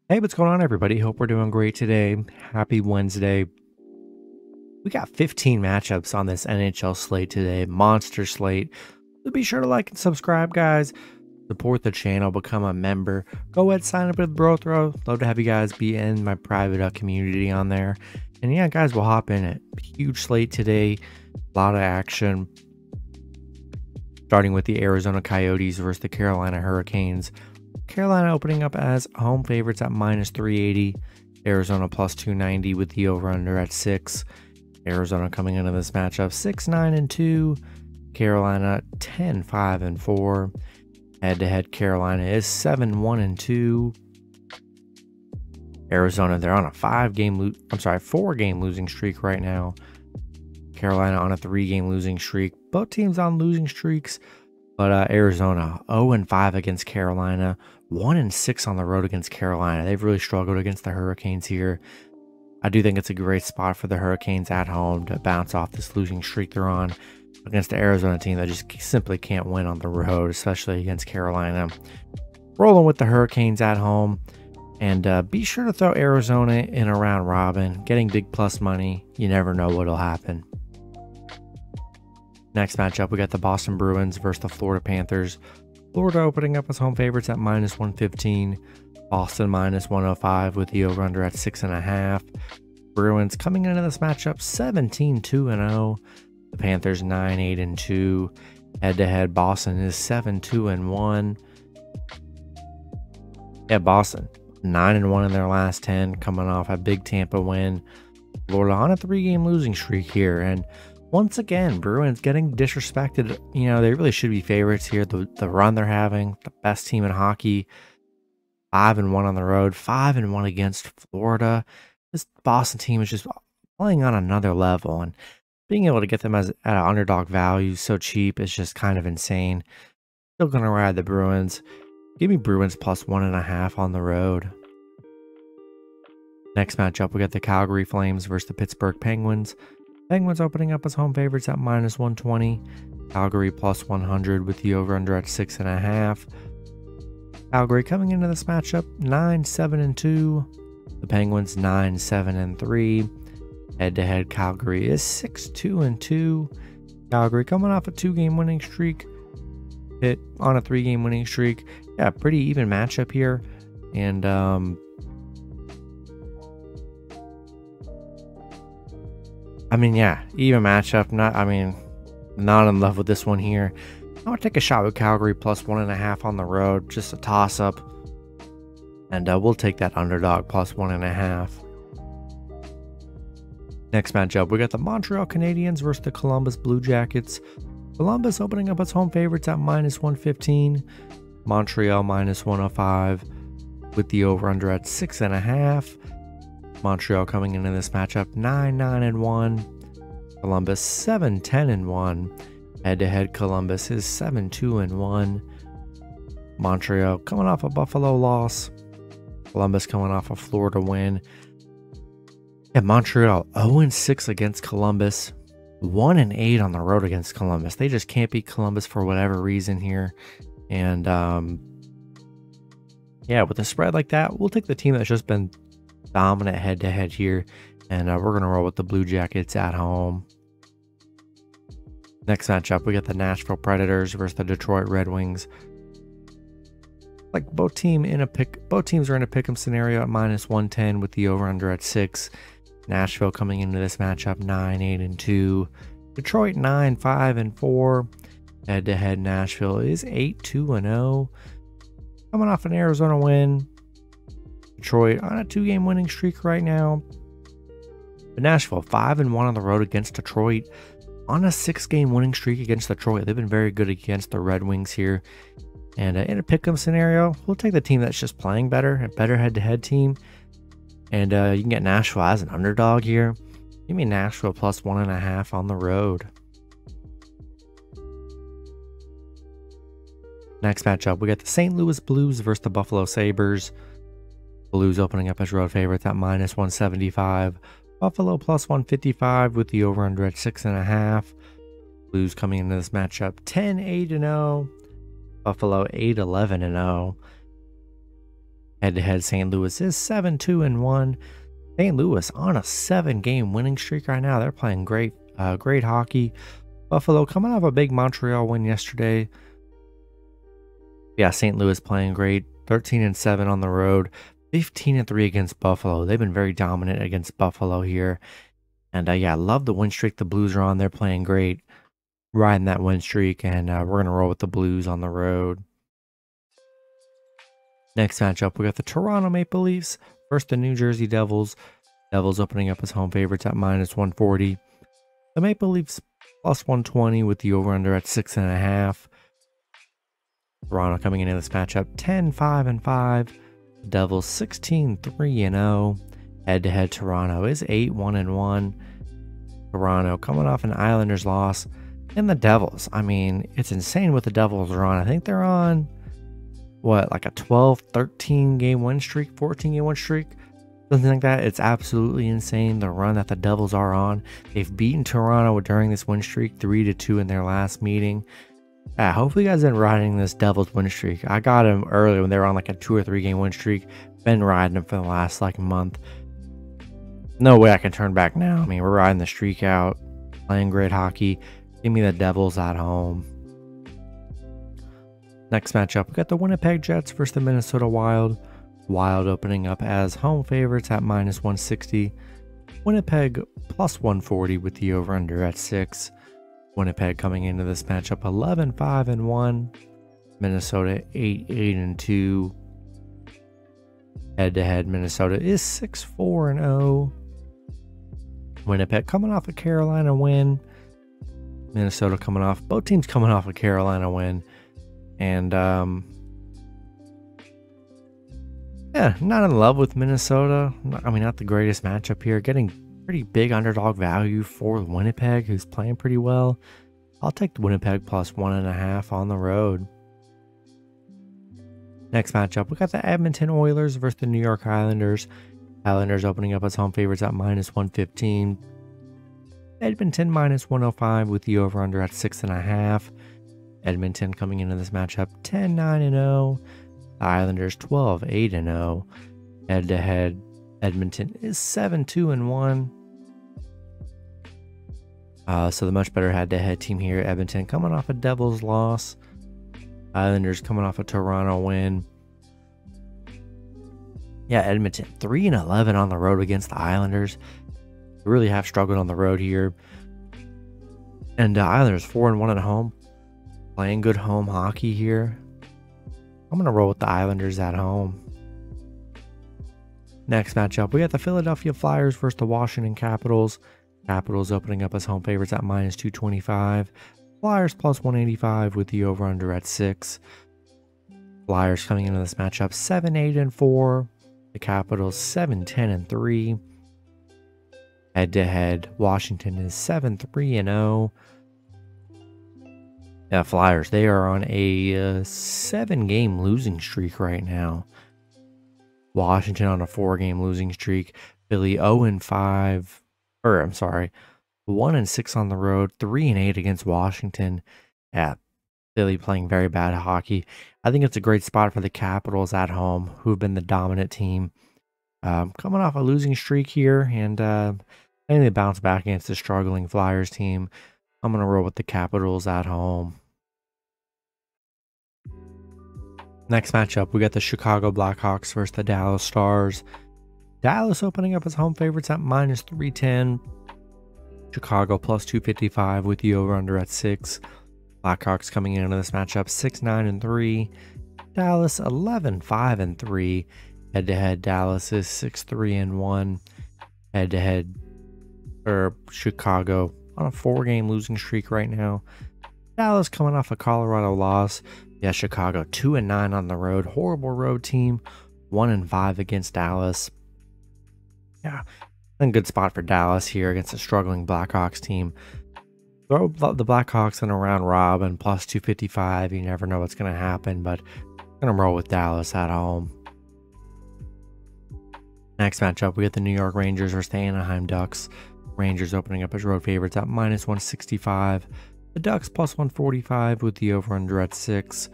Hey, what's going on, everybody? Hope we're doing great today. Happy Wednesday. We got 15 matchups on this NHL slate today. Monster slate. So be sure to like and subscribe, guys. Support the channel, become a member. Go ahead, sign up with Bro Throw. Love to have you guys be in my private community on there. And yeah, guys, we'll hop in it. Huge slate today. A lot of action. Starting with the Arizona Coyotes versus the Carolina Hurricanes. Carolina opening up as home favorites at -380. Arizona +290 with the over-under at 6. Arizona coming into this matchup 6-9-2. Carolina 10-5-4. Head-to-head, Carolina is 7-1-2. Arizona, they're on a 4-game losing streak right now. Carolina on a 3-game losing streak. Both teams on losing streaks. But Arizona 0-5 against Carolina, 1-6 on the road against Carolina. They've really struggled against the Hurricanes here. I do think it's a great spot for the Hurricanes at home to bounce off this losing streak they're on against the Arizona team that just simply can't win on the road, especially against Carolina. Rolling with the Hurricanes at home. And be sure to throw Arizona in a round robin. Getting big plus money. You never know what'll happen. Next matchup, we got the Boston Bruins versus the Florida Panthers. Florida opening up as home favorites at -115. Boston -105 with the over-under at 6.5. Bruins coming into this matchup 17-2-0. The Panthers 9-8-2. Head-to-head, Boston is 7-2-1. Yeah, Boston 9-1 in their last 10, coming off a big Tampa win. Florida on a 3-game losing streak here, and once again, Bruins getting disrespected. You know, they really should be favorites here. The run they're having, the best team in hockey, 5-1 on the road, 5-1 against Florida. This Boston team is just playing on another level, and being able to get them at an underdog value so cheap is just kind of insane. Still gonna ride the Bruins. Give me Bruins +1.5 on the road. Next matchup, we got the Calgary Flames versus the Pittsburgh Penguins. Penguins opening up as home favorites at -120. Calgary +100 with the over-under at 6.5. Calgary coming into this matchup 9-7-2. The Penguins 9-7-3. Head-to-head, Calgary is 6-2-2. Calgary coming off a 2-game winning streak. Pitt on a 3-game winning streak. Yeah, pretty even matchup here. And I mean, yeah, even matchup. Not in love with this one here. I'm gonna take a shot with Calgary +1.5 on the road, just a toss up, and we'll take that underdog +1.5. Next matchup, we got the Montreal Canadiens versus the Columbus Blue Jackets. Columbus opening up as home favorites at -115. Montreal -105 with the over/under at 6.5. Montreal coming into this matchup 9-9-1. Columbus 7-10-1. Head-to-head, Columbus is 7-2-1. Montreal coming off a Buffalo loss. Columbus coming off a Florida win. And Montreal 0-6 against Columbus. 1-8 on the road against Columbus. They just can't beat Columbus for whatever reason here. And yeah, with a spread like that, we'll take the team that's just been dominant head-to-head here, and we're going to roll with the Blue Jackets at home. Next matchup, we got the Nashville Predators versus the Detroit Red Wings. Like both teams are in a pick'em scenario at -110 with the over/under at 6. Nashville coming into this matchup 9-8-2. Detroit 9-5-4. Head-to-head, Nashville is 8-2-0. Coming off an Arizona win. Detroit on a 2-game winning streak right now. But Nashville 5-1 on the road against Detroit. On a 6-game winning streak against Detroit. They've been very good against the Red Wings here. And in a pick'em scenario, we'll take the team that's just playing better, a better head-to-head team. And you can get Nashville as an underdog here. Give me Nashville +1.5 on the road. Next matchup, we got the St. Louis Blues versus the Buffalo Sabres. Blues opening up as road favorites at -175. Buffalo +155 with the over/under at 6.5. Blues coming into this matchup 10-8-0. Buffalo 8-11-0. Head-to-head, St. Louis is 7-2-1. St. Louis on a 7-game winning streak right now. They're playing great hockey. Buffalo coming off a big Montreal win yesterday. Yeah, St. Louis playing great. 13-7 on the road. 15-3 against Buffalo. They've been very dominant against Buffalo here. And yeah, I love the win streak the Blues are on. They're playing great. Riding that win streak. And we're going to roll with the Blues on the road. Next matchup, we got the Toronto Maple Leafs versus the New Jersey Devils. Devils opening up as home favorites at -140. The Maple Leafs +120 with the over-under at 6.5. Toronto coming into this matchup 10-5-5. The Devils 16-3-0. Head-to-head, Toronto is 8-1-1. Toronto coming off an Islanders loss. And the Devils, I mean, it's insane what the Devils are on. I think they're on, what, like a 12, 13 game win streak, 14 game win streak, something like that. It's absolutely insane the run that the Devils are on. They've beaten Toronto during this win streak 3-2 in their last meeting. Hopefully you guys have been riding this Devils win streak. I got them earlier when they were on like a 2 or 3 game win streak. Been riding them for the last like month. No way I can turn back now. I mean, we're riding the streak out, playing great hockey. Give me the Devils at home. Next matchup, we got the Winnipeg Jets versus the Minnesota Wild. Wild opening up as home favorites at -160. Winnipeg +140 with the over-under at 6. Winnipeg coming into this matchup 11-5-1. Minnesota 8-8-2. Head-to-head, Minnesota is 6-4-0. Winnipeg coming off a Carolina win. Minnesota coming off, both teams coming off a Carolina win. And yeah, not in love with Minnesota. I mean, not the greatest matchup here. Getting pretty big underdog value for Winnipeg, who's playing pretty well. I'll take the Winnipeg +1.5 on the road. Next matchup, we got the Edmonton Oilers versus the New York Islanders. Islanders opening up as home favorites at -115. Edmonton -105 with the over-under at 6.5. Edmonton coming into this matchup 10-9-0. The Islanders 12-8-0. Head-to-head, Edmonton is 7-2-1. So the much better head-to-head team here. Edmonton coming off a Devils loss. Islanders coming off a Toronto win. Yeah, Edmonton 3-11 on the road against the Islanders. They really have struggled on the road here. And Islanders 4-1 at home. Playing good home hockey here. I'm going to roll with the Islanders at home. Next matchup, we got the Philadelphia Flyers versus the Washington Capitals. Capitals opening up as home favorites at -225. Flyers +185 with the over-under at 6. Flyers coming into this matchup 7-8-4. The Capitals 7-10-3. Head-to-head, Washington is 7-3-0. Yeah, Flyers, they are on a 7-game losing streak right now. Washington on a 4-game losing streak. Philly 0-5, or I'm sorry, 1-6 on the road, 3-8 against Washington. Yeah, Philly playing very bad hockey. I think it's a great spot for the Capitals at home, who have been the dominant team. Coming off a losing streak here, and mainly bounce back against the struggling Flyers team. I'm going to roll with the Capitals at home. Next matchup, we got the Chicago Blackhawks versus the Dallas Stars. Dallas opening up as home favorites at -310. Chicago +255 with the over-under at 6. Blackhawks coming into this matchup 6-9-3. Dallas 11-5-3. Head-to-head, Dallas is 6-3-1. Head-to-head, Chicago on a 4-game losing streak right now. Dallas coming off a Colorado loss. Yeah, Chicago 2-9 on the road. Horrible road team. 1-5 against Dallas. Yeah, a good spot for Dallas here against a struggling Blackhawks team. Throw the Blackhawks in a round robin +255. You never know what's going to happen, but I'm going to roll with Dallas at home. Next matchup, we got the New York Rangers versus the Anaheim Ducks. Rangers opening up as road favorites at -165. The Ducks +145 with the over-under at 6.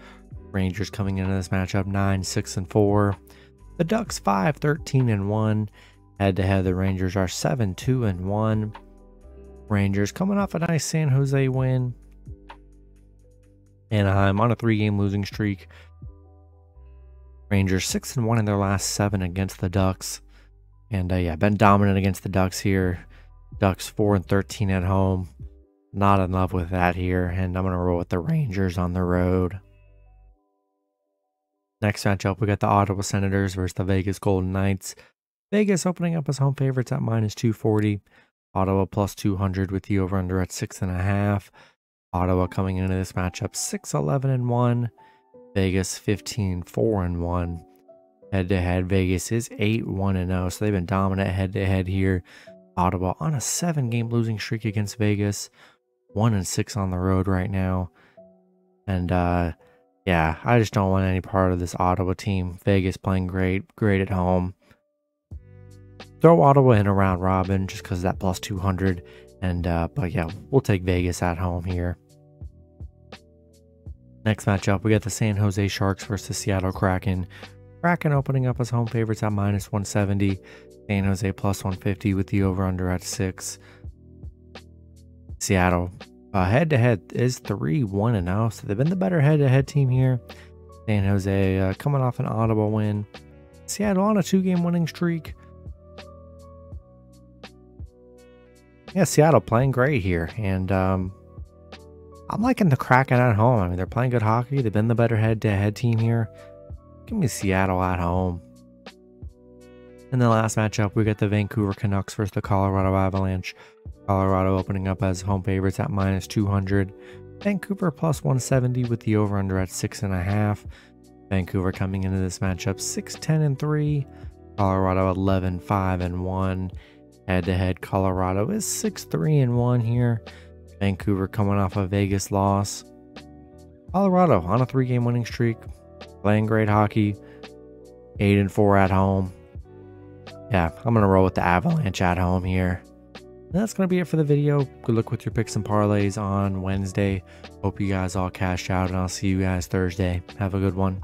Rangers coming into this matchup 9-6-4. The Ducks 5-13-1. Head-to-head, the Rangers are 7-2-1. Rangers coming off a nice San Jose win. Anaheim on a 3-game losing streak. Rangers 6-1 in their last 7 against the Ducks. And yeah, been dominant against the Ducks here. Ducks 4-13 at home. Not in love with that here. And I'm going to roll with the Rangers on the road. Next matchup, we got the Ottawa Senators versus the Vegas Golden Knights. Vegas opening up as home favorites at -240. Ottawa +200 with the over-under at 6.5. Ottawa coming into this matchup 6-11-1. Vegas 15-4-1. Head-to-head, Vegas is 8-1-0, so they've been dominant head-to-head here. Ottawa on a 7-game losing streak against Vegas. 1-6 on the road right now. And yeah, I just don't want any part of this Ottawa team. Vegas playing great at home. Throw Ottawa in a round robin just because of that +200. And but yeah, we'll take Vegas at home here. Next matchup, we got the San Jose Sharks versus the Seattle Kraken. Kraken opening up as home favorites at -170. San Jose +150 with the over-under at 6. Seattle head-to-head is 3-1-0, so they've been the better head-to-head team here. San Jose coming off an Ottawa win. Seattle on a 2-game winning streak. Yeah, Seattle playing great here, and I'm liking the Kraken at home. I mean, they're playing good hockey. They've been the better head-to-head team here. Give me Seattle at home. In the last matchup, we got the Vancouver Canucks versus the Colorado Avalanche. Colorado opening up as home favorites at -200. Vancouver +170 with the over-under at 6.5. Vancouver coming into this matchup 6-10-3. Colorado 11-5-1. Head-to-head, Colorado is 6-3-1 here. Vancouver coming off a Vegas loss. Colorado on a 3-game winning streak. Playing great hockey. 8-4 at home. Yeah, I'm going to roll with the Avalanche at home here. And that's going to be it for the video. Good luck with your picks and parlays on Wednesday. Hope you guys all cash out, and I'll see you guys Thursday. Have a good one.